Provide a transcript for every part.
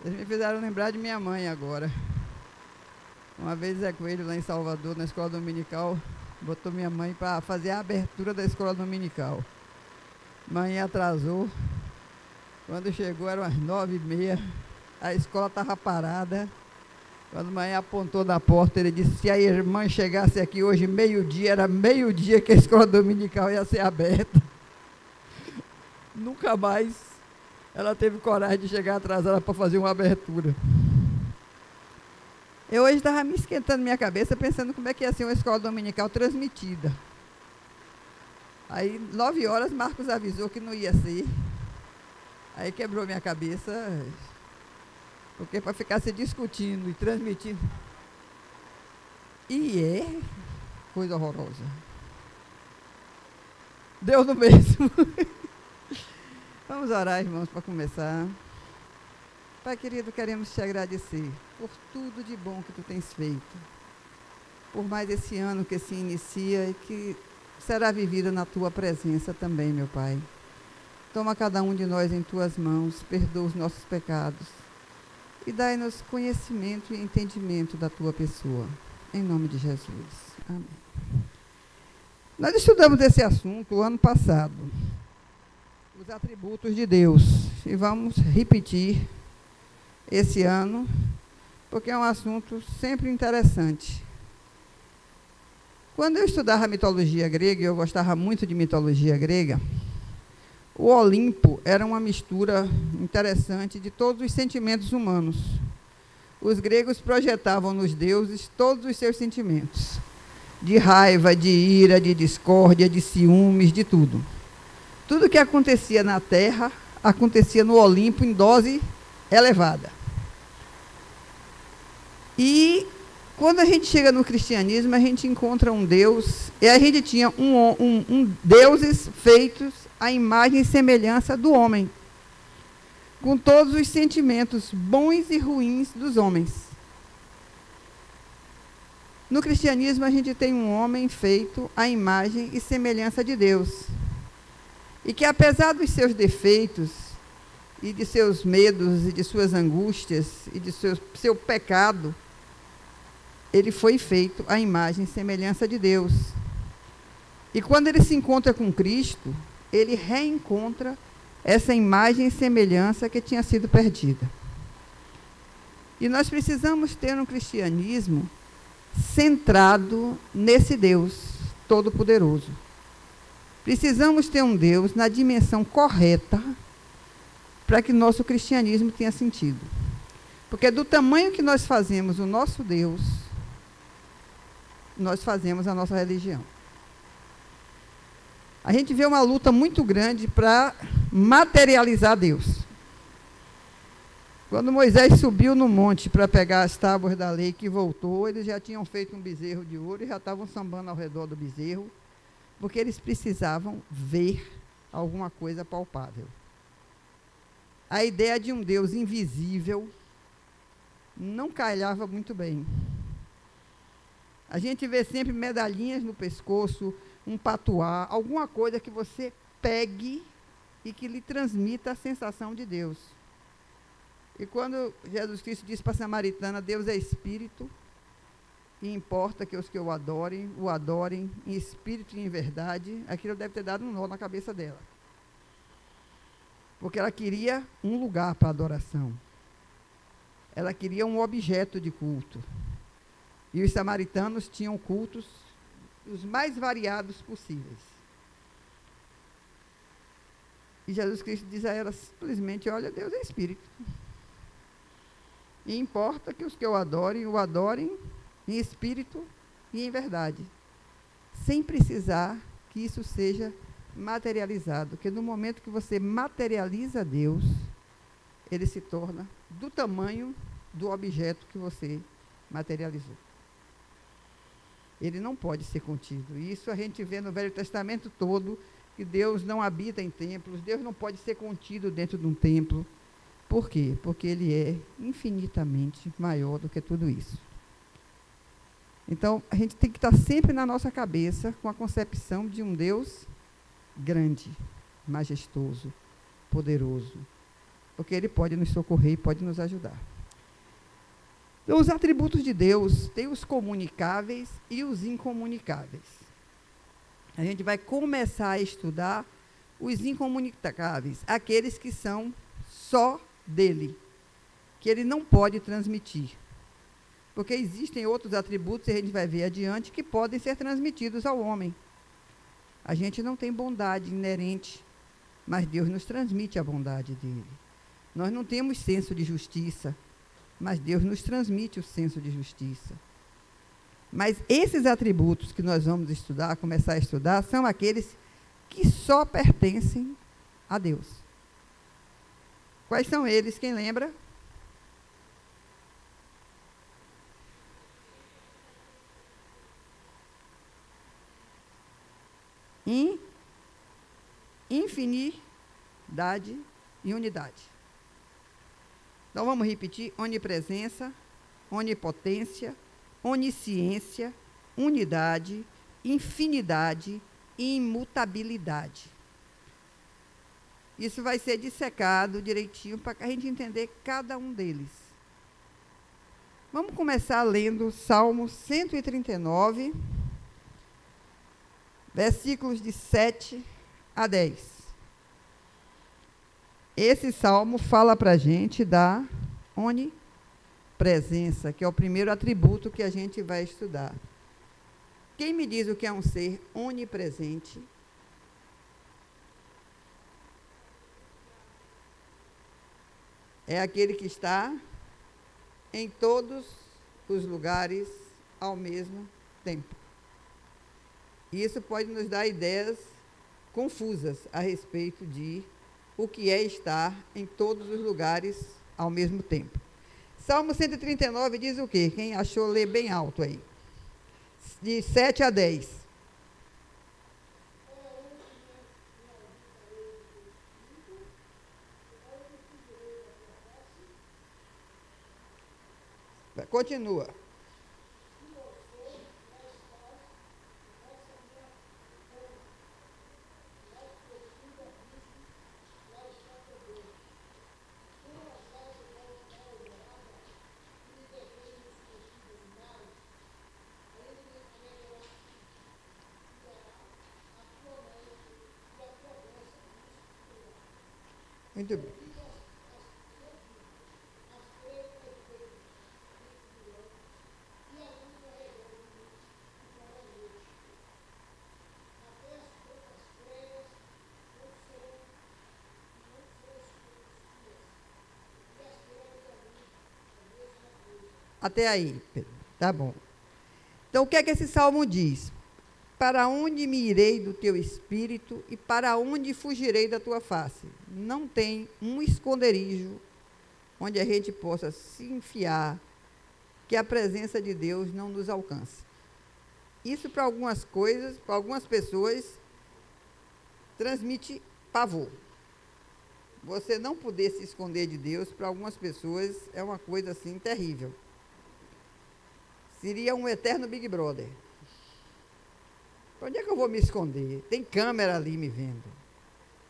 Vocês me fizeram lembrar de minha mãe agora. Uma vez Zé Coelho, lá em Salvador, na escola dominical, botou minha mãe para fazer a abertura da escola dominical. Mãe atrasou. Quando chegou, eram as 9h30. A escola estava parada. Quando a mãe apontou na porta, ele disse: se a irmã chegasse aqui hoje meio-dia, era meio-dia que a escola dominical ia ser aberta. Nunca mais ela teve coragem de chegar atrasada para fazer uma abertura. Eu hoje estava me esquentando minha cabeça, pensando como é que ia ser uma escola dominical transmitida. Aí, 9h, Marcos avisou que não ia ser. Aí quebrou minha cabeça, porque para ficar se discutindo e transmitindo. E é coisa horrorosa. Deus no mesmo. Vamos orar, irmãos, para começar. Pai querido, queremos te agradecer por tudo de bom que tu tens feito, por mais esse ano que se inicia e que será vivido na tua presença também, meu Pai. Toma cada um de nós em tuas mãos, perdoa os nossos pecados e dai-nos conhecimento e entendimento da tua pessoa. Em nome de Jesus. Amém. Nós estudamos esse assunto o ano passado, os atributos de Deus, e vamos repetir esse ano, porque é um assunto sempre interessante. Quando eu estudava mitologia grega, e eu gostava muito de mitologia grega, o Olimpo era uma mistura interessante de todos os sentimentos humanos. Os gregos projetavam nos deuses todos os seus sentimentos, de raiva, de ira, de discórdia, de ciúmes, de tudo. Tudo que acontecia na Terra, acontecia no Olimpo em dose elevada. E quando a gente chega no cristianismo, a gente encontra um Deus, e a gente tinha deuses feitos à imagem e semelhança do homem, com todos os sentimentos bons e ruins dos homens. No cristianismo, a gente tem um homem feito à imagem e semelhança de Deus, e que, apesar dos seus defeitos, e de seus medos, e de suas angústias, e de seu pecado, ele foi feito à imagem e semelhança de Deus. E quando ele se encontra com Cristo, ele reencontra essa imagem e semelhança que tinha sido perdida. E nós precisamos ter um cristianismo centrado nesse Deus Todo-Poderoso. Precisamos ter um Deus na dimensão correta para que nosso cristianismo tenha sentido. Porque do tamanho que nós fazemos o nosso Deus, nós fazemos a nossa religião. A gente vê uma luta muito grande para materializar Deus. Quando Moisés subiu no monte para pegar as tábuas da lei, que voltou, eles já tinham feito um bezerro de ouro e já estavam sambando ao redor do bezerro, porque eles precisavam ver alguma coisa palpável. A ideia de um Deus invisível não calhava muito bem. A gente vê sempre medalhinhas no pescoço, um patuá, alguma coisa que você pegue e que lhe transmita a sensação de Deus. E quando Jesus Cristo disse para a samaritana, Deus é espírito, e importa que os que o adorem em espírito e em verdade, aquilo deve ter dado um nó na cabeça dela. Porque ela queria um lugar para adoração. Ela queria um objeto de culto. E os samaritanos tinham cultos os mais variados possíveis. E Jesus Cristo diz a ela simplesmente: olha, Deus é espírito. E importa que os que o adorem em espírito e em verdade. Sem precisar que isso seja materializado. Porque no momento que você materializa Deus, ele se torna do tamanho do objeto que você materializou. Ele não pode ser contido. E isso a gente vê no Velho Testamento todo, que Deus não habita em templos, Deus não pode ser contido dentro de um templo. Por quê? Porque ele é infinitamente maior do que tudo isso. Então, a gente tem que estar sempre na nossa cabeça com a concepção de um Deus grande, majestoso, poderoso, porque Ele pode nos socorrer e pode nos ajudar. Então, os atributos de Deus têm os comunicáveis e os incomunicáveis. A gente vai começar a estudar os incomunicáveis, aqueles que são só dele, que ele não pode transmitir. Porque existem outros atributos, e a gente vai ver adiante, que podem ser transmitidos ao homem. A gente não tem bondade inerente, mas Deus nos transmite a bondade dele. Nós não temos senso de justiça, mas Deus nos transmite o senso de justiça. Mas esses atributos que nós vamos estudar, começar a estudar, são aqueles que só pertencem a Deus. Quais são eles? Quem lembra? Infinidade e unidade. Então vamos repetir: onipresença, onipotência, onisciência, unidade, infinidade e imutabilidade. Isso vai ser dissecado direitinho para a gente entender cada um deles. Vamos começar lendo Salmo 139, versículos de 7 a 10. Esse salmo fala para a gente da onipresença, que é o primeiro atributo que a gente vai estudar. Quem me diz o que é um ser onipresente? É aquele que está em todos os lugares ao mesmo tempo. E isso pode nos dar ideias confusas a respeito de o que é estar em todos os lugares ao mesmo tempo. Salmo 139 diz o quê? Quem achou, lê bem alto aí. De 7 a 10. Continua. Muito bem. Até aí, Pedro. Tá bom. Então, o que é que esse salmo diz? Para onde me irei do teu espírito e para onde fugirei da tua face? Não tem um esconderijo onde a gente possa se enfiar, que a presença de Deus não nos alcance. Isso, para algumas coisas, para algumas pessoas, transmite pavor. Você não poder se esconder de Deus, para algumas pessoas, é uma coisa assim terrível. Seria um eterno Big Brother. Para onde é que eu vou me esconder? Tem câmera ali me vendo.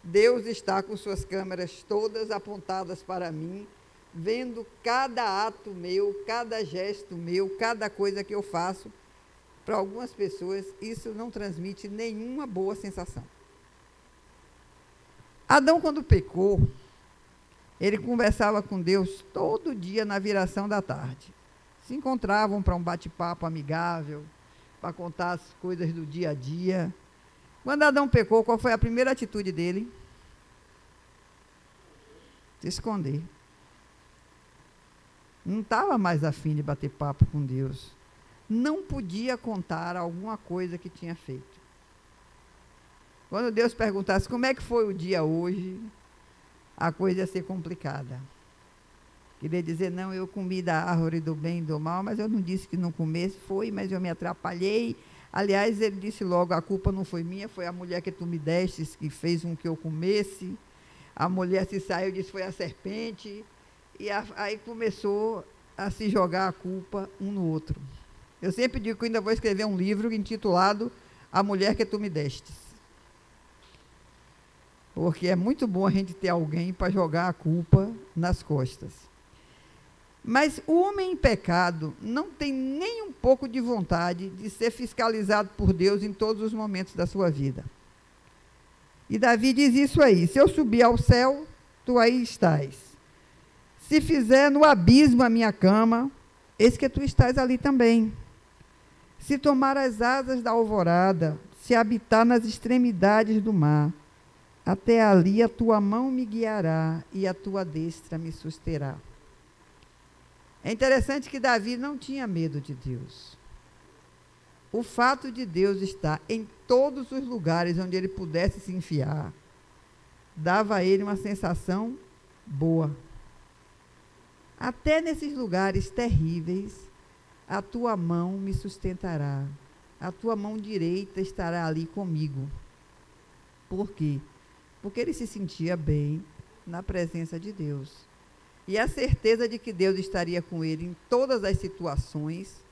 Deus está com suas câmeras todas apontadas para mim, vendo cada ato meu, cada gesto meu, cada coisa que eu faço. Para algumas pessoas, isso não transmite nenhuma boa sensação. Adão, quando pecou, ele conversava com Deus todo dia na viração da tarde. Se encontravam para um bate-papo amigável, para contar as coisas do dia a dia. Quando Adão pecou, qual foi a primeira atitude dele? Se esconder. Não estava mais afim de bater papo com Deus. Não podia contar alguma coisa que tinha feito. Quando Deus perguntasse como é que foi o dia hoje, a coisa ia ser complicada. Queria dizer, não, eu comi da árvore do bem e do mal, mas eu não disse que não comesse, foi, mas eu me atrapalhei. Aliás, ele disse logo, a culpa não foi minha, foi a mulher que tu me destes, que fez com que eu comesse. A mulher se saiu, disse, foi a serpente. E aí começou a se jogar a culpa um no outro. Eu sempre digo que eu ainda vou escrever um livro intitulado A Mulher que Tu Me Destes. porque é muito bom a gente ter alguém para jogar a culpa nas costas. Mas o homem em pecado não tem nem um pouco de vontade de ser fiscalizado por Deus em todos os momentos da sua vida. E Davi diz isso aí: se eu subir ao céu, tu aí estás. Se fizer no abismo a minha cama, eis que tu estás ali também. Se tomar as asas da alvorada, se habitar nas extremidades do mar, até ali a tua mão me guiará e a tua destra me susterá. É interessante que Davi não tinha medo de Deus. O fato de Deus estar em todos os lugares onde ele pudesse se enfiar, dava a ele uma sensação boa. Até nesses lugares terríveis, a tua mão me sustentará. A tua mão direita estará ali comigo. Por quê? Porque ele se sentia bem na presença de Deus. E a certeza de que Deus estaria com ele em todas as situações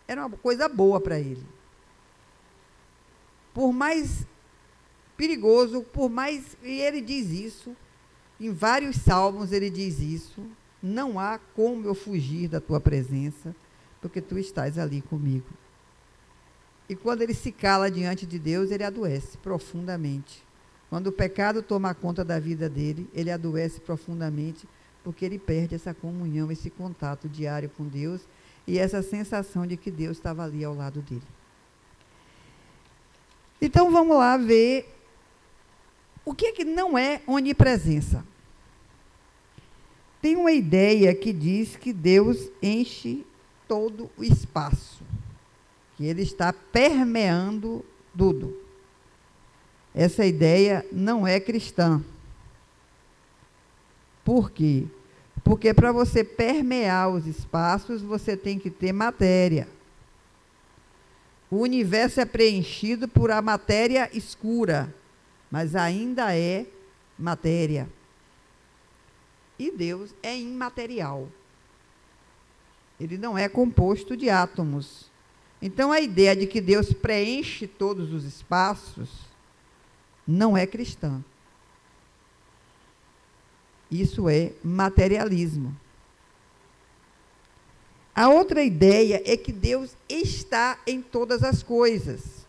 era uma coisa boa para ele. Por mais perigoso, e ele diz isso, em vários salmos ele diz isso: não há como eu fugir da tua presença, porque tu estás ali comigo. E quando ele se cala diante de Deus, ele adoece profundamente. Quando o pecado toma conta da vida dele, ele adoece profundamente, porque ele perde essa comunhão, esse contato diário com Deus e essa sensação de que Deus estava ali ao lado dele. Então vamos lá ver o que é que não é onipresença. Tem uma ideia que diz que Deus enche todo o espaço, que ele está permeando tudo. Essa ideia não é cristã. Por quê? Porque para você permear os espaços, você tem que ter matéria. O universo é preenchido por a matéria escura, mas ainda é matéria. E Deus é imaterial. Ele não é composto de átomos. Então, a ideia de que Deus preenche todos os espaços não é cristã. Isso é materialismo. A outra ideia é que Deus está em todas as coisas.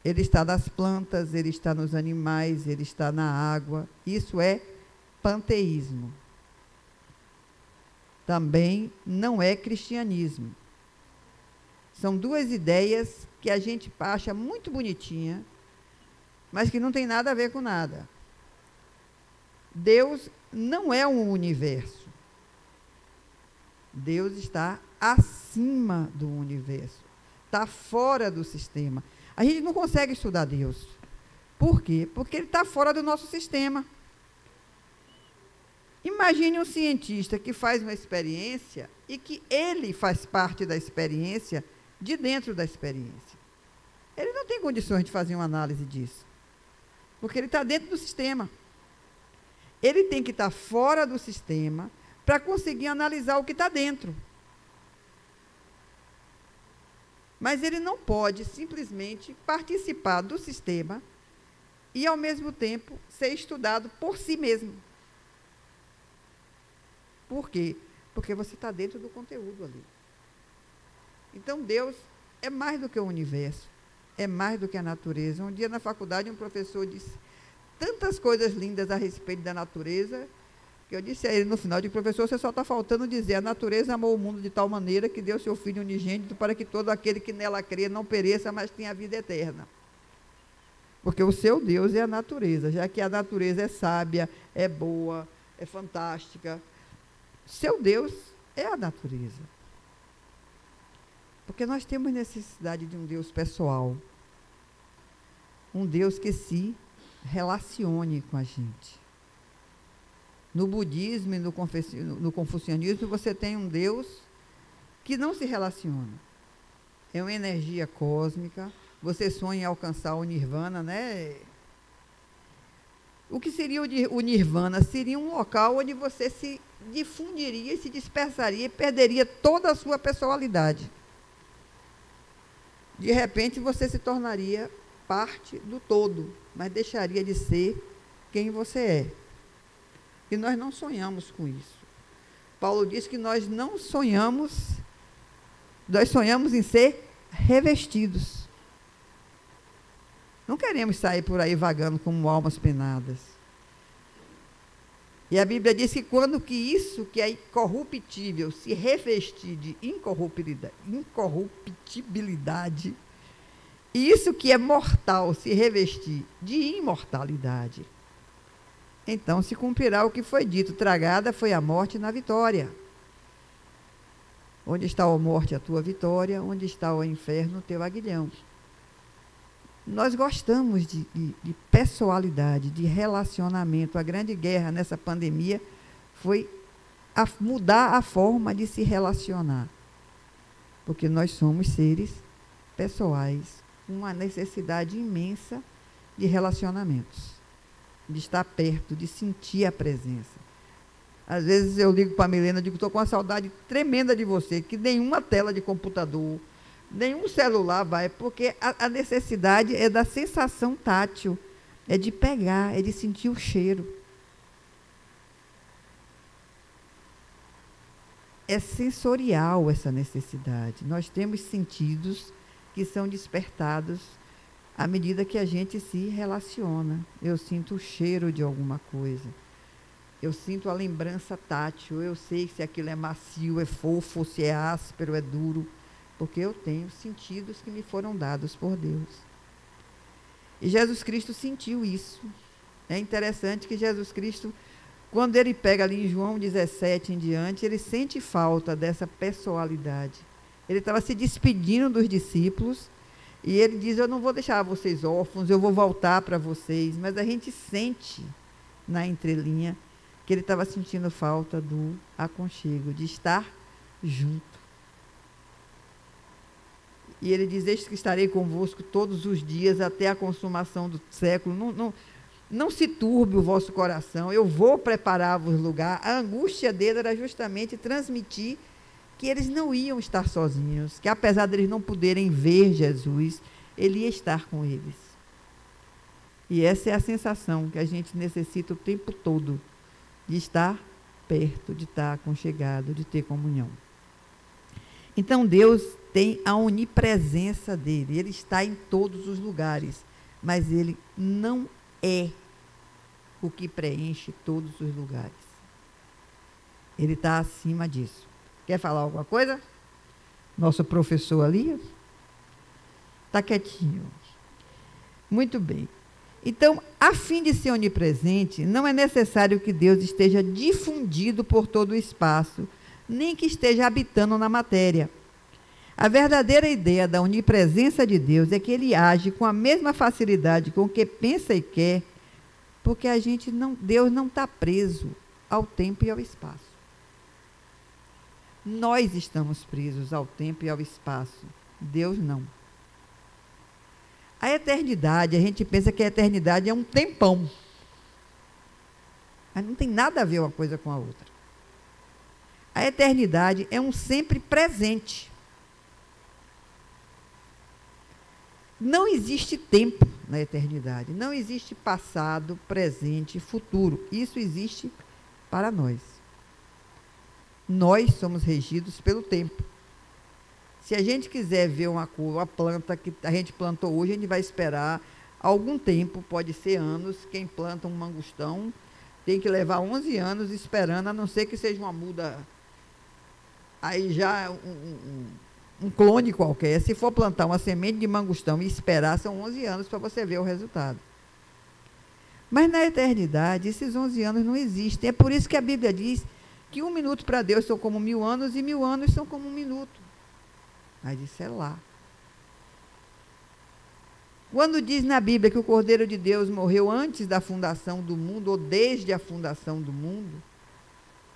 Ele está nas plantas, ele está nos animais, ele está na água. Isso é panteísmo. Também não é cristianismo. São duas ideias que a gente acha muito bonitinha, mas que não tem nada a ver com nada. Deus não é um universo. Deus está acima do universo. Está fora do sistema. A gente não consegue estudar Deus. Por quê? Porque ele está fora do nosso sistema. Imagine um cientista que faz uma experiência e que ele faz parte da experiência de dentro da experiência. Ele não tem condições de fazer uma análise disso, porque ele está dentro do sistema. Ele tem que estar fora do sistema para conseguir analisar o que está dentro. Mas ele não pode simplesmente participar do sistema e, ao mesmo tempo, ser estudado por si mesmo. Por quê? Porque você está dentro do conteúdo ali. Então, Deus é mais do que o universo, é mais do que a natureza. Um dia, na faculdade, um professor disse tantas coisas lindas a respeito da natureza, que eu disse a ele no final, de professor, você só está faltando dizer: a natureza amou o mundo de tal maneira que deu seu Filho unigênito para que todo aquele que nela crê não pereça, mas tenha a vida eterna. Porque o seu Deus é a natureza, já que a natureza é sábia, é boa, é fantástica. Seu Deus é a natureza. Porque nós temos necessidade de um Deus pessoal. Um Deus que se relacione com a gente. No budismo e no confucionismo, você tem um Deus que não se relaciona. É uma energia cósmica. Você sonha em alcançar o nirvana, né? O que seria o nirvana? Seria um local onde você se difundiria, se dispersaria e perderia toda a sua personalidade. De repente, você se tornaria parte do todo, mas deixaria de ser quem você é. E nós não sonhamos com isso. Paulo diz que nós não sonhamos, nós sonhamos em ser revestidos. Não queremos sair por aí vagando como almas penadas. E a Bíblia diz que quando que isso que é incorruptível se revestir de incorruptibilidade, e isso que é mortal se revestir de imortalidade, então se cumprirá o que foi dito: tragada foi a morte na vitória. Onde está a morte, a tua vitória? Onde está o inferno, o teu aguilhão? Nós gostamos de pessoalidade, de relacionamento. A grande guerra nessa pandemia foi mudar a forma de se relacionar. Porque nós somos seres pessoais, com uma necessidade imensa de relacionamentos, de estar perto, de sentir a presença. Às vezes eu ligo para a Milena e digo: estou com uma saudade tremenda de você, que nenhuma tela de computador, nenhum celular vai, porque a necessidade é da sensação tátil, é de pegar, é de sentir o cheiro. É sensorial essa necessidade. Nós temos sentidos que são despertados à medida que a gente se relaciona. Eu sinto o cheiro de alguma coisa. Eu sinto a lembrança tátil. Eu sei se aquilo é macio, é fofo, se é áspero, é duro. Porque eu tenho sentidos que me foram dados por Deus. E Jesus Cristo sentiu isso. É interessante que Jesus Cristo, quando ele pega ali em João 17 em diante, ele sente falta dessa pessoalidade. Ele estava se despedindo dos discípulos e ele diz: eu não vou deixar vocês órfãos, eu vou voltar para vocês. Mas a gente sente na entrelinha que ele estava sentindo falta do aconchego, de estar junto. E ele diz: eis que estarei convosco todos os dias até a consumação do século. Não se turbe o vosso coração, eu vou preparar-vos lugar. A angústia dele era justamente transmitir que eles não iam estar sozinhos, que apesar de eles não poderem ver Jesus, ele ia estar com eles. E essa é a sensação que a gente necessita o tempo todo, de estar perto, de estar aconchegado, de ter comunhão. Então Deus tem a onipresença dele, ele está em todos os lugares, mas ele não é o que preenche todos os lugares. Ele está acima disso. Quer falar alguma coisa? Nosso professor ali? Está quietinho. Muito bem. Então, a fim de ser onipresente, não é necessário que Deus esteja difundido por todo o espaço, nem que esteja habitando na matéria. A verdadeira ideia da onipresença de Deus é que ele age com a mesma facilidade com que pensa e quer, porque Deus não está preso ao tempo e ao espaço. Nós estamos presos ao tempo e ao espaço. Deus não. A eternidade, a gente pensa que a eternidade é um tempão. Mas não tem nada a ver uma coisa com a outra. A eternidade é um sempre presente. Não existe tempo na eternidade. Não existe passado, presente e futuro. Isso existe para nós. Nós somos regidos pelo tempo. Se a gente quiser ver uma planta que a gente plantou hoje, a gente vai esperar algum tempo, pode ser anos. Quem planta um mangostão tem que levar 11 anos esperando, a não ser que seja uma muda, aí já um clone qualquer. Se for plantar uma semente de mangostão e esperar, são 11 anos para você ver o resultado. Mas na eternidade, esses 11 anos não existem. É por isso que a Bíblia diz que 1 minuto para Deus são como 1000 anos e 1000 anos são como 1 minuto. Mas isso é lá. Quando diz na Bíblia que o Cordeiro de Deus morreu antes da fundação do mundo, ou desde a fundação do mundo,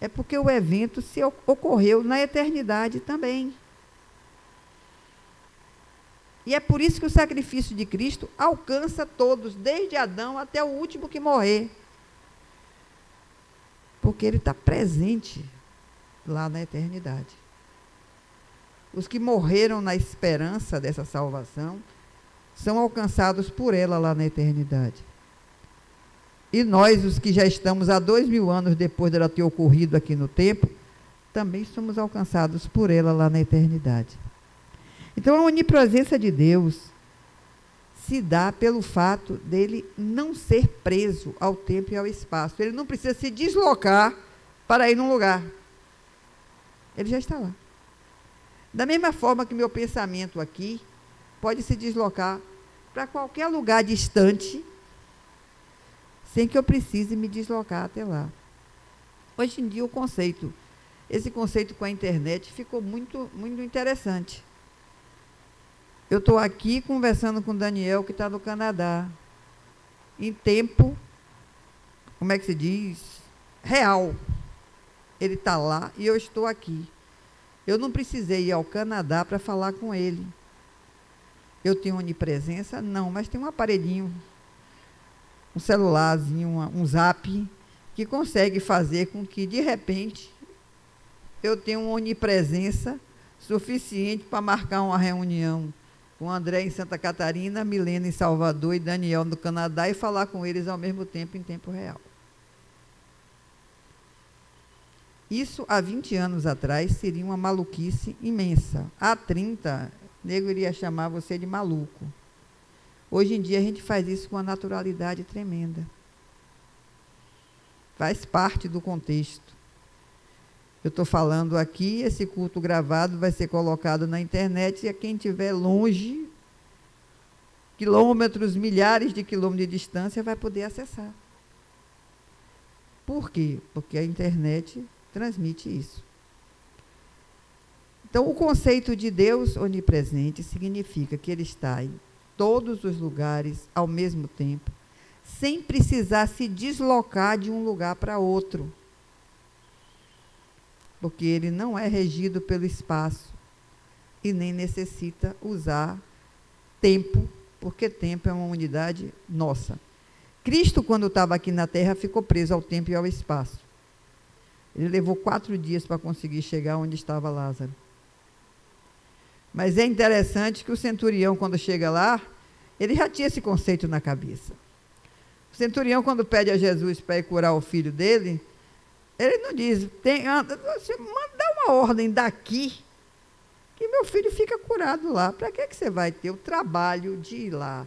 é porque o evento ocorreu na eternidade também. E é por isso que o sacrifício de Cristo alcança todos, desde Adão até o último que morrer. Porque ele está presente lá na eternidade. Os que morreram na esperança dessa salvação são alcançados por ela lá na eternidade. E nós, os que já estamos há 2000 anos depois dela ter ocorrido aqui no tempo, também somos alcançados por ela lá na eternidade. Então, a onipresença de Deus se dá pelo fato dele não ser preso ao tempo e ao espaço. Ele não precisa se deslocar para ir num lugar. Ele já está lá. Da mesma forma que meu pensamento aqui pode se deslocar para qualquer lugar distante, sem que eu precise me deslocar até lá. Hoje em dia esse conceito com a internet ficou muito, muito interessante. Eu estou aqui conversando com o Daniel, que está no Canadá, em tempo, como é que se diz? Real. Ele está lá e eu estou aqui. Eu não precisei ir ao Canadá para falar com ele. Eu tenho onipresença? Não, mas tem um aparelhinho, um celularzinho, um zap, que consegue fazer com que, de repente, eu tenha uma onipresença suficiente para marcar uma reunião com André em Santa Catarina, Milena em Salvador e Daniel no Canadá e falar com eles ao mesmo tempo, em tempo real. Isso, há 20 anos atrás, seria uma maluquice imensa. Há 30, o nego iria chamar você de maluco. Hoje em dia, a gente faz isso com uma naturalidade tremenda. Faz parte do contexto. Eu estou falando aqui, esse culto gravado vai ser colocado na internet e quem estiver longe, quilômetros, milhares de quilômetros de distância, vai poder acessar. Por quê? Porque a internet transmite isso. Então, o conceito de Deus onipresente significa que Ele está em todos os lugares ao mesmo tempo, sem precisar se deslocar de um lugar para outro. Porque Ele não é regido pelo espaço e nem necessita usar tempo, porque tempo é uma unidade nossa. Cristo, quando estava aqui na Terra, ficou preso ao tempo e ao espaço. Ele levou 4 dias para conseguir chegar onde estava Lázaro. Mas é interessante que o centurião, quando chega lá, ele já tinha esse conceito na cabeça. O centurião, quando pede a Jesus para ir curar o filho dele, ele não diz, você manda uma ordem daqui, que meu filho fica curado lá. Para que você vai ter o trabalho de ir lá,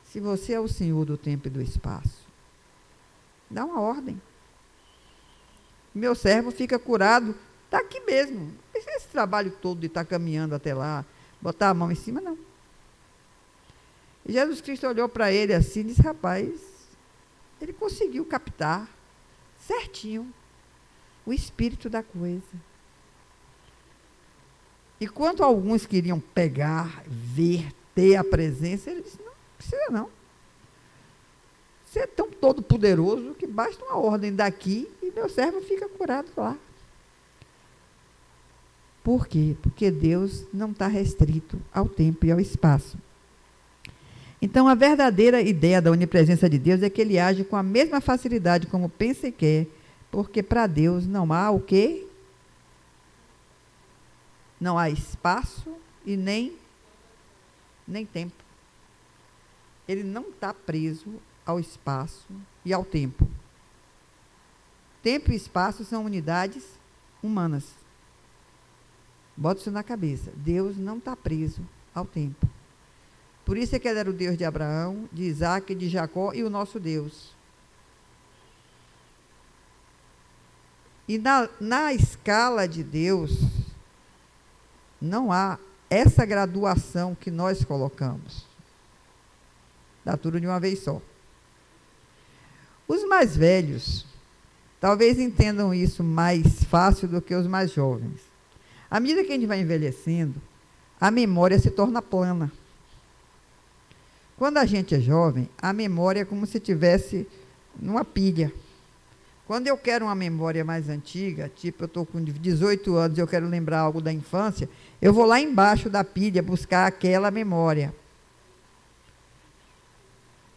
se você é o Senhor do tempo e do espaço? Dá uma ordem. Meu servo fica curado daqui mesmo. Esse trabalho todo de estar caminhando até lá, botar a mão em cima, não. E Jesus Cristo olhou para ele assim e disse, rapaz, ele conseguiu captar certinho o espírito da coisa. E quando alguns queriam pegar, ver, ter a presença, ele disse, não precisa não. Você é tão todo poderoso que basta uma ordem daqui e meu servo fica curado lá. Por quê? Porque Deus não está restrito ao tempo e ao espaço. Então, a verdadeira ideia da onipresença de Deus é que Ele age com a mesma facilidade como pensa e quer, porque para Deus não há o quê? Não há espaço e nem tempo. Ele não está preso ao espaço e ao tempo. Tempo e espaço são unidades humanas. Bota isso na cabeça. Deus não está preso ao tempo. Por isso é que Ele era o Deus de Abraão, de Isaac, de Jacó e o nosso Deus. E na escala de Deus, não há essa graduação que nós colocamos. Dá tudo de uma vez só. Os mais velhos talvez entendam isso mais fácil do que os mais jovens. À medida que a gente vai envelhecendo, a memória se torna plana. Quando a gente é jovem, a memória é como se tivesse numa pilha. Quando eu quero uma memória mais antiga, tipo eu estou com 18 anos e eu quero lembrar algo da infância, eu vou lá embaixo da pilha buscar aquela memória.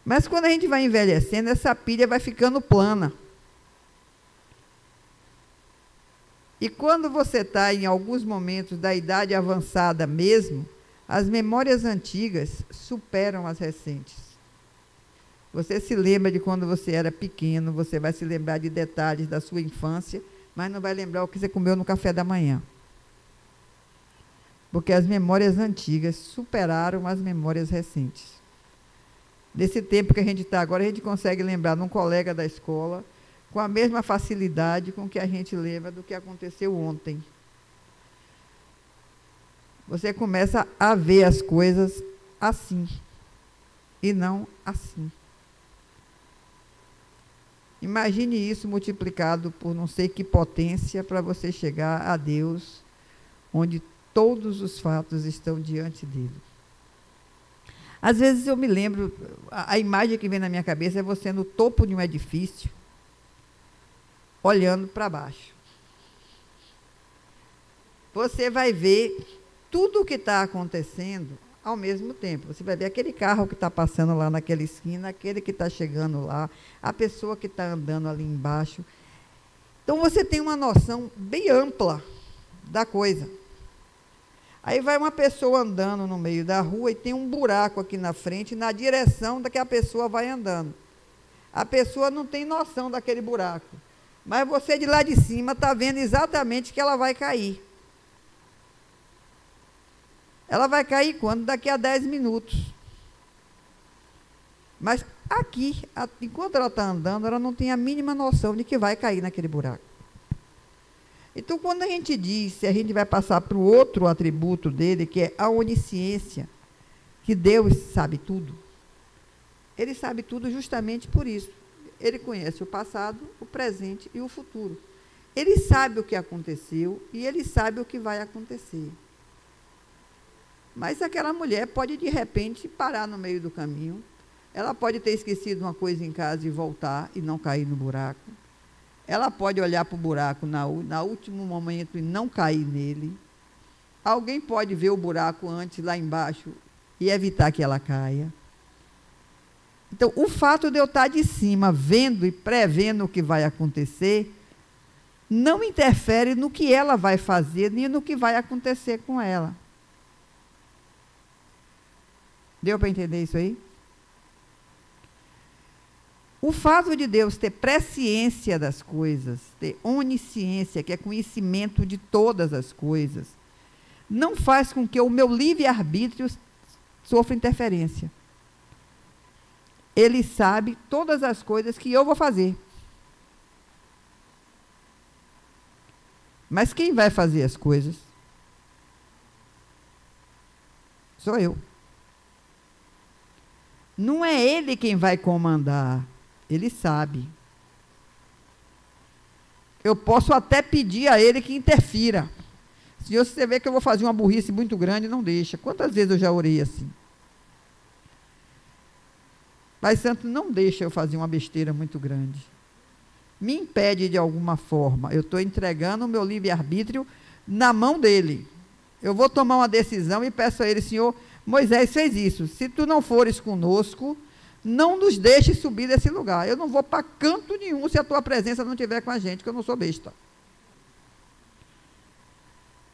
Mas quando a gente vai envelhecendo, essa pilha vai ficando plana. E quando você está em alguns momentos da idade avançada mesmo, As memórias antigas superam as recentes. Você se lembra de quando você era pequeno, você vai se lembrar de detalhes da sua infância, mas não vai lembrar o que você comeu no café da manhã. Porque as memórias antigas superaram as memórias recentes. Nesse tempo que a gente está agora, a gente consegue lembrar de um colega da escola com a mesma facilidade com que a gente lembra do que aconteceu ontem. Você começa a ver as coisas assim, e não assim. Imagine isso multiplicado por não sei que potência para você chegar a Deus, onde todos os fatos estão diante dele. Às vezes eu me lembro, a imagem que vem na minha cabeça é você no topo de um edifício, olhando para baixo. Você vai ver tudo o que está acontecendo ao mesmo tempo. Você vai ver aquele carro que está passando lá naquela esquina, aquele que está chegando lá, a pessoa que está andando ali embaixo. Então você tem uma noção bem ampla da coisa. Aí vai uma pessoa andando no meio da rua e tem um buraco aqui na frente, na direção da que a pessoa vai andando. A pessoa não tem noção daquele buraco, mas você de lá de cima está vendo exatamente que ela vai cair. Ela vai cair quando? Daqui a 10 minutos. Mas aqui, enquanto ela está andando, ela não tem a mínima noção de que vai cair naquele buraco. Então, quando a gente diz, a gente vai passar para o outro atributo dele, que é a onisciência, que Deus sabe tudo. Ele sabe tudo justamente por isso. Ele conhece o passado, o presente e o futuro. Ele sabe o que aconteceu e ele sabe o que vai acontecer. Mas aquela mulher pode, de repente, parar no meio do caminho. Ela pode ter esquecido uma coisa em casa e voltar e não cair no buraco. Ela pode olhar para o buraco na último momento e não cair nele. Alguém pode ver o buraco antes, lá embaixo, e evitar que ela caia. Então, o fato de eu estar de cima, vendo e prevendo o que vai acontecer, não interfere no que ela vai fazer, nem no que vai acontecer com ela. Deu para entender isso aí? O fato de Deus ter presciência das coisas, ter onisciência, que é conhecimento de todas as coisas, não faz com que o meu livre-arbítrio sofra interferência. Ele sabe todas as coisas que eu vou fazer. Mas quem vai fazer as coisas? Sou eu. Não é ele quem vai comandar. Ele sabe. Eu posso até pedir a ele que interfira. Se você vê que eu vou fazer uma burrice muito grande, não deixa. Quantas vezes eu já orei assim? Pai Santo, não deixa eu fazer uma besteira muito grande. Me impede de alguma forma. Eu estou entregando o meu livre-arbítrio na mão dele. Eu vou tomar uma decisão e peço a ele, Senhor, Moisés fez isso. Se tu não fores conosco, não nos deixe subir desse lugar. Eu não vou para canto nenhum se a tua presença não estiver com a gente, que eu não sou besta.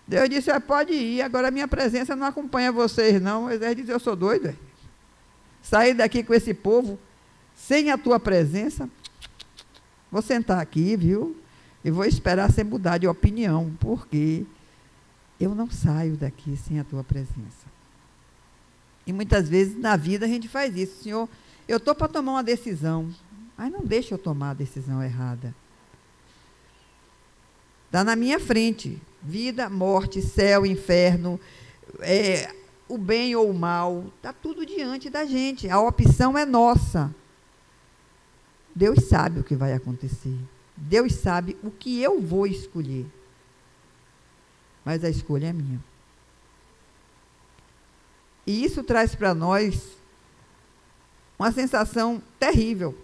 Deus disse, pode ir, agora a minha presença não acompanha vocês, não. Moisés disse, eu sou doido. Sair daqui com esse povo, sem a tua presença, vou sentar aqui, viu? E vou esperar você mudar de opinião, porque eu não saio daqui sem a tua presença. E muitas vezes na vida a gente faz isso. Senhor, eu estou para tomar uma decisão, mas não deixa eu tomar a decisão errada. Está na minha frente. Vida, morte, céu, inferno, o bem ou o mal, está tudo diante da gente. A opção é nossa. Deus sabe o que vai acontecer. Deus sabe o que eu vou escolher. Mas a escolha é minha. E isso traz para nós uma sensação terrível.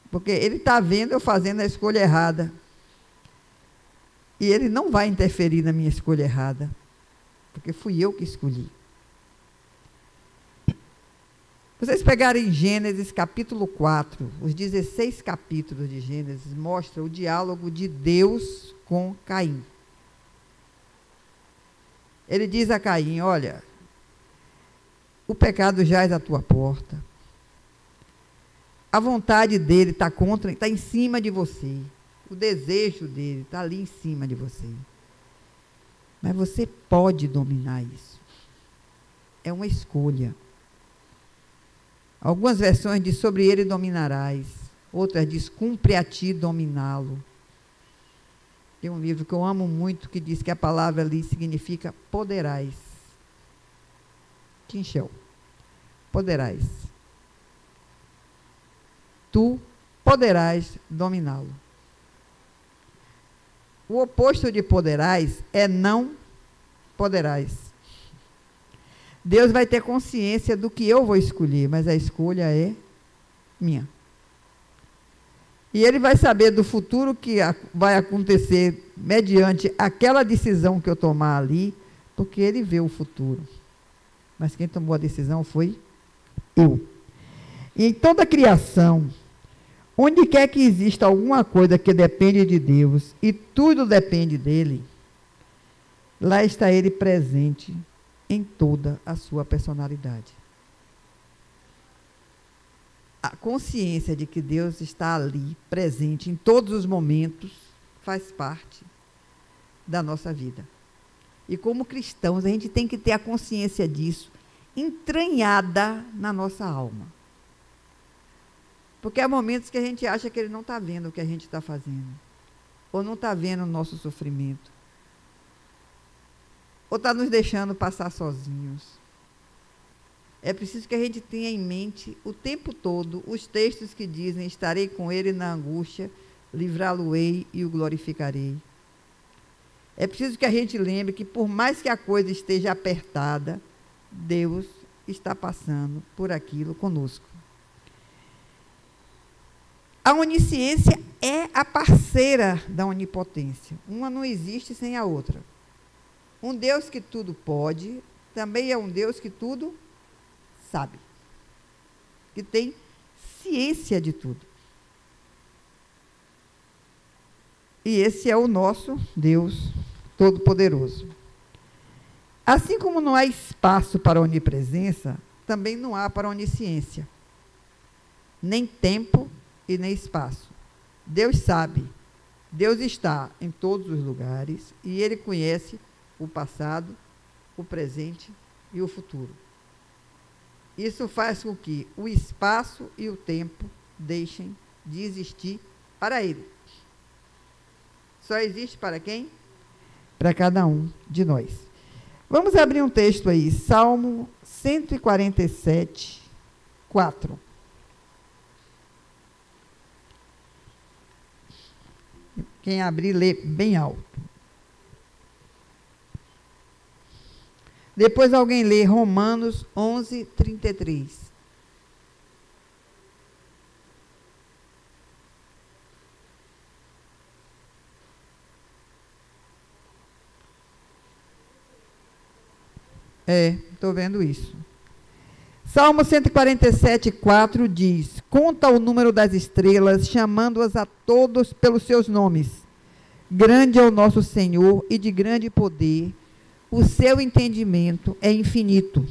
Porque ele está vendo eu fazendo a escolha errada. E ele não vai interferir na minha escolha errada. Porque fui eu que escolhi. Vocês pegarem Gênesis capítulo 4, os 16 capítulos de Gênesis mostram o diálogo de Deus com Caim. Ele diz a Caim: olha, o pecado jaz à tua porta. A vontade dele está contra, está em cima de você. O desejo dele está ali em cima de você. Mas você pode dominar isso. É uma escolha. Algumas versões diz: sobre ele dominarás. Outras diz: cumpre a ti dominá-lo. Tem um livro que eu amo muito que diz que a palavra ali significa poderás. Tinchel. Poderás. Tu poderás dominá-lo. O oposto de poderás é não poderás. Deus vai ter consciência do que eu vou escolher, mas a escolha é minha. E ele vai saber do futuro que vai acontecer mediante aquela decisão que eu tomar ali, porque ele vê o futuro. Mas quem tomou a decisão foi eu. E em toda a criação, onde quer que exista alguma coisa que depende de Deus e tudo depende dele, lá está ele presente em toda a sua personalidade. A consciência de que Deus está ali, presente em todos os momentos, faz parte da nossa vida. E como cristãos, a gente tem que ter a consciência disso entranhada na nossa alma. Porque há momentos que a gente acha que ele não está vendo o que a gente está fazendo. Ou não está vendo o nosso sofrimento. Ou está nos deixando passar sozinhos. É preciso que a gente tenha em mente o tempo todo os textos que dizem: estarei com ele na angústia, livrá-lo-ei e o glorificarei. É preciso que a gente lembre que, por mais que a coisa esteja apertada, Deus está passando por aquilo conosco. A onisciência é a parceira da onipotência. Uma não existe sem a outra. Um Deus que tudo pode, também é um Deus que tudo sabe. Que tem ciência de tudo. E esse é o nosso Deus Todo-Poderoso. Assim como não há espaço para a onipresença, também não há para a onisciência. Nem tempo e nem espaço. Deus sabe. Deus está em todos os lugares e ele conhece o passado, o presente e o futuro. Isso faz com que o espaço e o tempo deixem de existir para ele. Só existe para quem? Para cada um de nós. Vamos abrir um texto aí, Salmo 147, 4. Quem abrir, lê bem alto. Depois alguém lê Romanos 11, 33. Estou vendo isso. Salmo 147, 4 diz: conta o número das estrelas, chamando-as a todos pelos seus nomes. Grande é o nosso Senhor e de grande poder, o seu entendimento é infinito.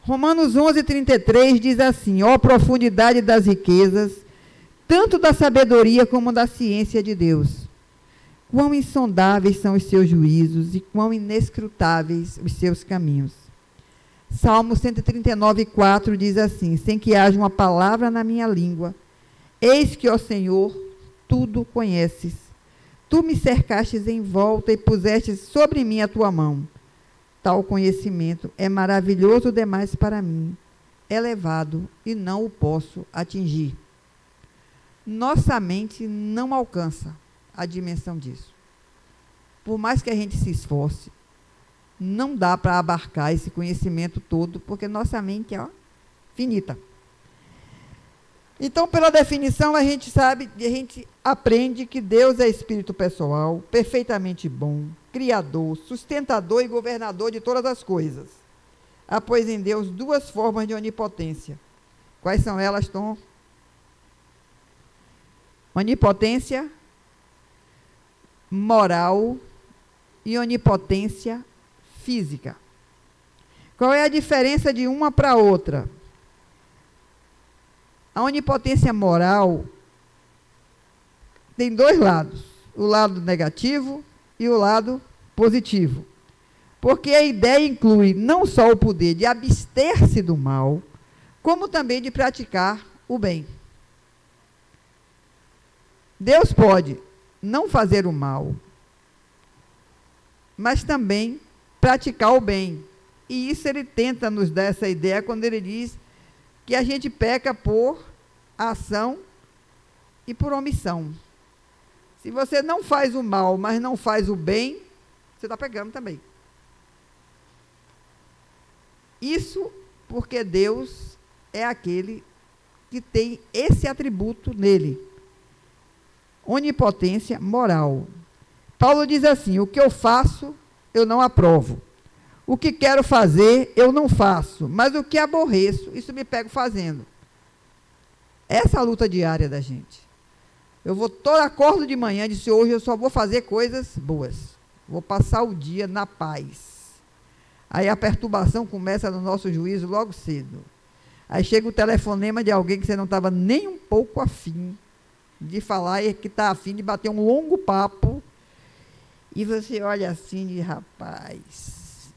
Romanos 11, 33 diz assim: ó profundidade das riquezas, tanto da sabedoria como da ciência de Deus. Quão insondáveis são os seus juízos e quão inescrutáveis os seus caminhos. Salmo 139, 4 diz assim: sem que haja uma palavra na minha língua, eis que, ó Senhor, tudo conheces. Tu me cercastes em volta e pusestes sobre mim a tua mão. Tal conhecimento é maravilhoso demais para mim, elevado e não o posso atingir. Nossa mente não alcança a dimensão disso. Por mais que a gente se esforce, não dá para abarcar esse conhecimento todo, porque nossa mente é finita. Então, pela definição, a gente sabe, a gente aprende que Deus é espírito pessoal, perfeitamente bom, criador, sustentador e governador de todas as coisas. Há, pois, em Deus duas formas de onipotência. Quais são elas, Tom? Onipotência moral e onipotência física. Qual é a diferença de uma para outra? A onipotência moral tem dois lados, o lado negativo e o lado positivo. Porque a ideia inclui não só o poder de abster-se do mal, como também de praticar o bem. Deus pode não fazer o mal, mas também praticar o bem. E isso ele tenta nos dar essa ideia quando ele diz que a gente peca por ação e por omissão. Se você não faz o mal, mas não faz o bem, você está pecando também. Isso porque Deus é aquele que tem esse atributo nele. Onipotência moral. Paulo diz assim: o que eu faço, eu não aprovo. O que quero fazer, eu não faço. Mas o que aborreço, isso me pego fazendo. Essa é a luta diária da gente. Acordo de manhã e disse: hoje eu só vou fazer coisas boas. Vou passar o dia na paz. Aí a perturbação começa no nosso juízo logo cedo. Aí chega o telefonema de alguém que você não estava nem um pouco afim de falar e que está afim de bater um longo papo. E você olha assim de rapaz.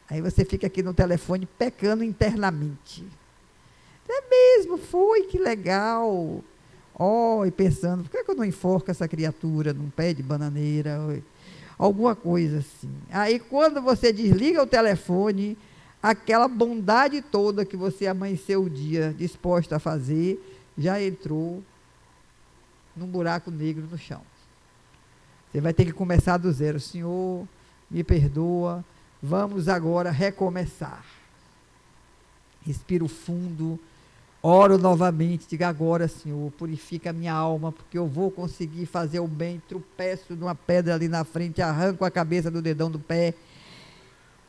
Aí você fica aqui no telefone pecando internamente. É mesmo, foi, que legal. E pensando, por que eu não enforco essa criatura num pé de bananeira? Alguma coisa assim. Aí quando você desliga o telefone, aquela bondade toda que você amanheceu o dia disposta a fazer, já entrou num buraco negro no chão. Você vai ter que começar do zero. Senhor, me perdoa, vamos agora recomeçar. Respiro fundo, oro novamente, diga agora, Senhor, purifica a minha alma, porque eu vou conseguir fazer o bem. Tropeço numa pedra ali na frente, arranco a cabeça do dedão do pé.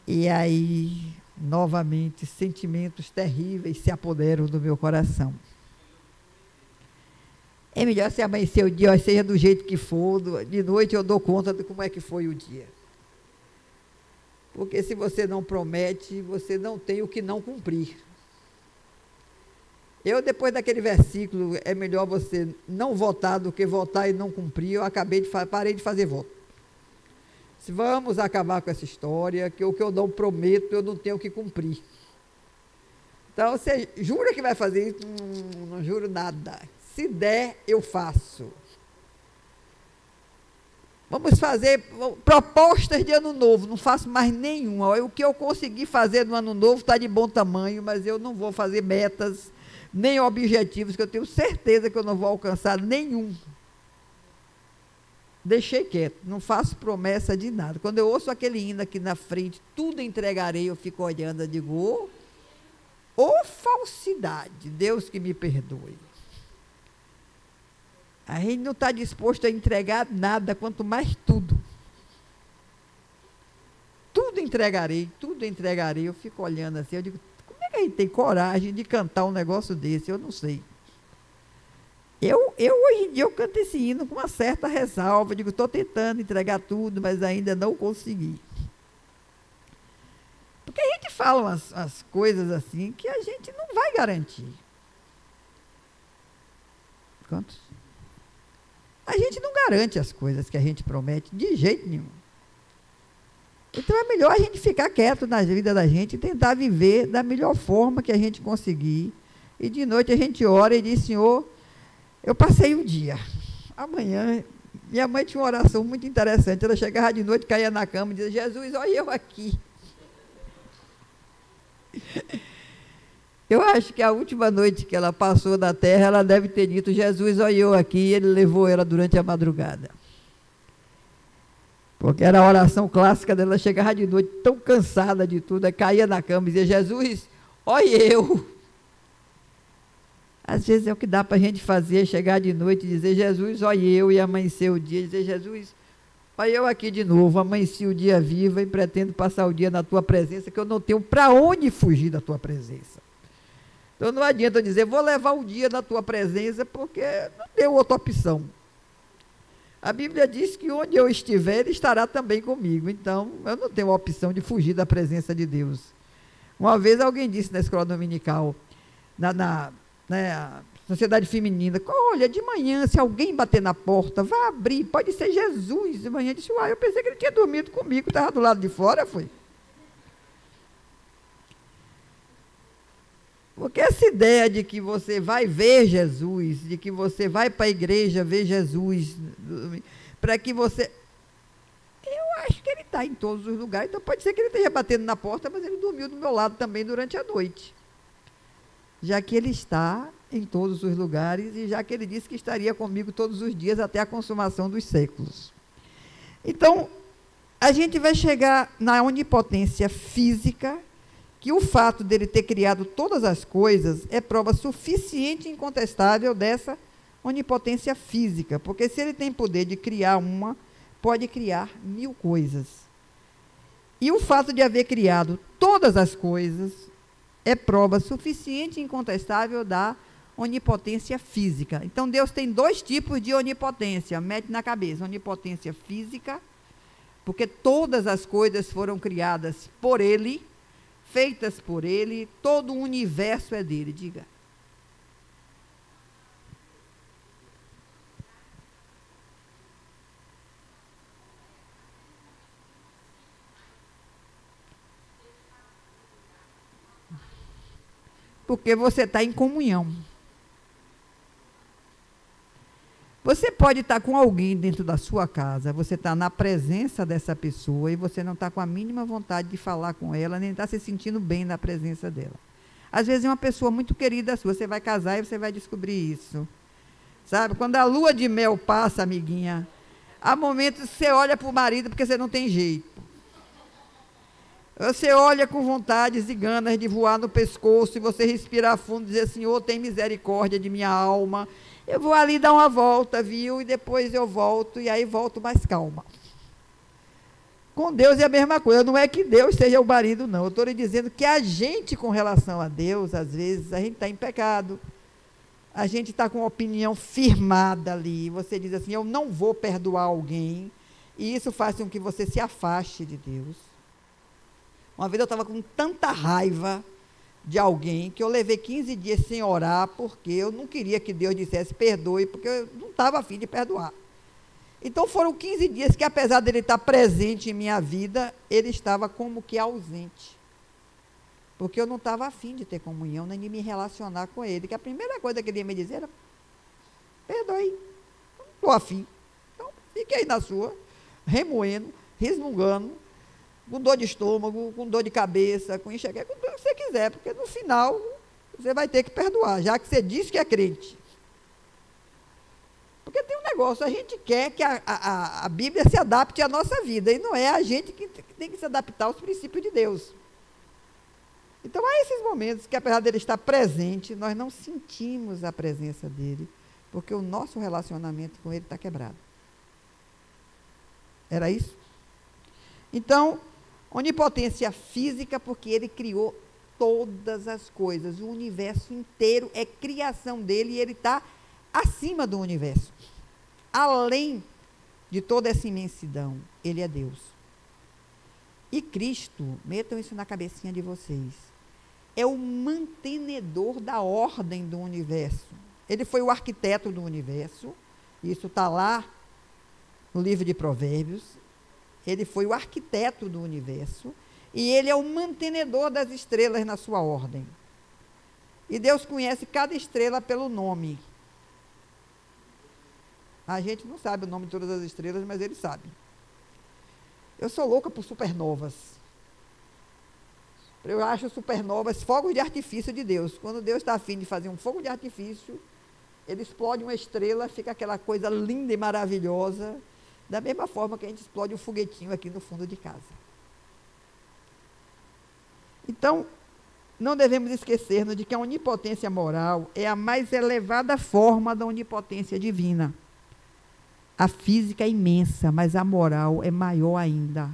E aí, novamente, sentimentos terríveis se apoderam do meu coração. É melhor se amanhecer o dia, seja do jeito que for, de noite eu dou conta de como é que foi o dia. Porque se você não promete, você não tem o que não cumprir. Depois daquele versículo, é melhor você não votar do que votar e não cumprir, parei de fazer voto. Vamos acabar com essa história, que o que eu não prometo, eu não tenho que cumprir. Então, você jura que vai fazer isso? Não juro nada. Se der, eu faço. Vamos fazer propostas de ano novo, não faço mais nenhuma. O que eu consegui fazer no ano novo está de bom tamanho, mas eu não vou fazer metas, nem objetivos, que eu tenho certeza que eu não vou alcançar nenhum. Deixei quieto, não faço promessa de nada. Quando eu ouço aquele hino aqui na frente, tudo entregarei, eu fico olhando e digo, falsidade, Deus que me perdoe. A gente não está disposto a entregar nada, quanto mais tudo. Tudo entregarei, eu fico olhando assim, eu digo, como é que a gente tem coragem de cantar um negócio desse? Eu não sei. Hoje em dia eu canto esse hino com uma certa ressalva, eu digo, estou tentando entregar tudo, mas ainda não consegui. Porque a gente fala umas coisas assim que a gente não vai garantir. Quantos? A gente não garante as coisas que a gente promete de jeito nenhum. Então é melhor a gente ficar quieto na vida da gente e tentar viver da melhor forma que a gente conseguir. E de noite a gente ora e diz, Senhor, eu passei o dia. Amanhã, minha mãe tinha uma oração muito interessante. Ela chegava de noite, caía na cama e dizia, Jesus, olha eu aqui. Eu acho que a última noite que ela passou na terra, ela deve ter dito, Jesus, olha eu aqui, e ele levou ela durante a madrugada. Porque era a oração clássica dela, chegava de noite tão cansada de tudo, caía na cama e dizia, Jesus, olha eu. Às vezes é o que dá para a gente fazer, chegar de noite e dizer, Jesus, olha eu, e amanhecer o dia, e dizer, Jesus, olha eu aqui de novo, amanheci o dia viva e pretendo passar o dia na tua presença, que eu não tenho para onde fugir da tua presença. Então não adianta eu dizer, vou levar o dia na tua presença, porque não deu outra opção. A Bíblia diz que onde eu estiver, Ele estará também comigo. Então, eu não tenho a opção de fugir da presença de Deus. Uma vez alguém disse na escola dominical, na sociedade feminina, olha, de manhã, se alguém bater na porta, vá abrir, pode ser Jesus. De manhã disse, eu pensei que ele tinha dormido comigo, estava do lado de fora, foi. Porque essa ideia de que você vai ver Jesus, de que você vai para a igreja ver Jesus, para que você... Eu acho que ele está em todos os lugares, então pode ser que ele esteja batendo na porta, mas ele dormiu do meu lado também durante a noite. Já que ele está em todos os lugares e já que ele disse que estaria comigo todos os dias até a consumação dos séculos. Então, a gente vai chegar na onipotência física, que o fato dele ter criado todas as coisas é prova suficiente e incontestável dessa onipotência física, porque se ele tem poder de criar uma, pode criar 1000 coisas. E o fato de haver criado todas as coisas é prova suficiente e incontestável da onipotência física. Então, Deus tem 2 tipos de onipotência, mete na cabeça, onipotência física, porque todas as coisas foram criadas por Ele, feitas por Ele, todo o universo é dele, diga. Porque você está em comunhão. Você pode estar com alguém dentro da sua casa, você está na presença dessa pessoa e você não está com a mínima vontade de falar com ela, nem está se sentindo bem na presença dela. Às vezes é uma pessoa muito querida sua, você vai casar e você vai descobrir isso. Sabe? Quando a lua de mel passa, amiguinha, há momentos que você olha para o marido porque você não tem jeito. Você olha com vontades e ganas de voar no pescoço e você respirar fundo e dizer, Senhor, tem misericórdia de minha alma. Eu vou ali dar uma volta, viu? E depois eu volto, e aí volto mais calma. Com Deus é a mesma coisa. Não é que Deus seja o marido, não. Eu estou lhe dizendo que a gente, com relação a Deus, às vezes, a gente está em pecado. A gente está com uma opinião firmada ali. Você diz assim, eu não vou perdoar alguém. E isso faz com que você se afaste de Deus. Uma vez eu estava com tanta raiva de alguém que eu levei 15 dias sem orar porque eu não queria que Deus dissesse perdoe, porque eu não estava a fim de perdoar. Então foram 15 dias que, apesar dele estar presente em minha vida, ele estava como que ausente. Porque eu não estava a fim de ter comunhão, nem de me relacionar com ele. Que a primeira coisa que ele ia me dizer era, perdoe, não estou a fim. Então fique aí na sua, remoendo, resmungando, com dor de estômago, com dor de cabeça, com enxaqueca, com tudo que você quiser, porque no final você vai ter que perdoar, já que você diz que é crente. Porque tem um negócio, a gente quer que a Bíblia se adapte à nossa vida, e não é a gente que tem que se adaptar aos princípios de Deus. Então há esses momentos que, apesar dele estar presente, nós não sentimos a presença dele, porque o nosso relacionamento com ele está quebrado. Era isso? Então, onipotência física, porque ele criou todas as coisas. O universo inteiro é criação dele e ele está acima do universo. Além de toda essa imensidão, ele é Deus. E Cristo, metam isso na cabecinha de vocês, é o mantenedor da ordem do universo. Ele foi o arquiteto do universo, isso está lá no livro de Provérbios. Ele foi o arquiteto do universo e ele é o mantenedor das estrelas na sua ordem. E Deus conhece cada estrela pelo nome. A gente não sabe o nome de todas as estrelas, mas ele sabe. Eu sou louca por supernovas. Eu acho supernovas fogos de artifício de Deus. Quando Deus está a fim de fazer um fogo de artifício, ele explode uma estrela, fica aquela coisa linda e maravilhosa, da mesma forma que a gente explode um foguetinho aqui no fundo de casa. Então, não devemos esquecer-nos de que a onipotência moral é a mais elevada forma da onipotência divina. A física é imensa, mas a moral é maior ainda.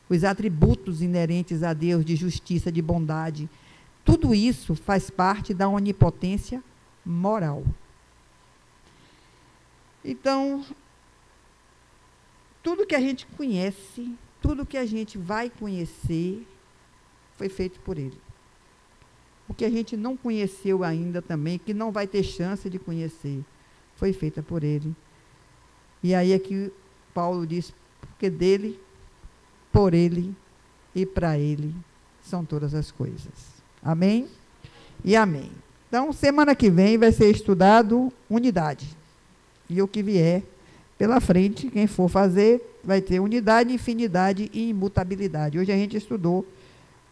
Os atributos inerentes a Deus de justiça, de bondade, tudo isso faz parte da onipotência moral. Então, tudo que a gente conhece, tudo que a gente vai conhecer, foi feito por Ele. O que a gente não conheceu ainda também, que não vai ter chance de conhecer, foi feita por Ele. E aí é que Paulo diz, porque dele, por Ele e para Ele são todas as coisas. Amém? E amém. Então, semana que vem vai ser estudado unidade. E o que vier pela frente, quem for fazer, vai ter unidade, infinidade e imutabilidade. Hoje a gente estudou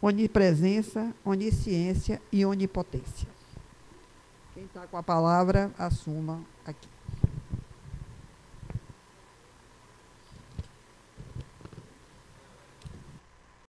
onipresença, onisciência e onipotência. Quem está com a palavra, assuma aqui.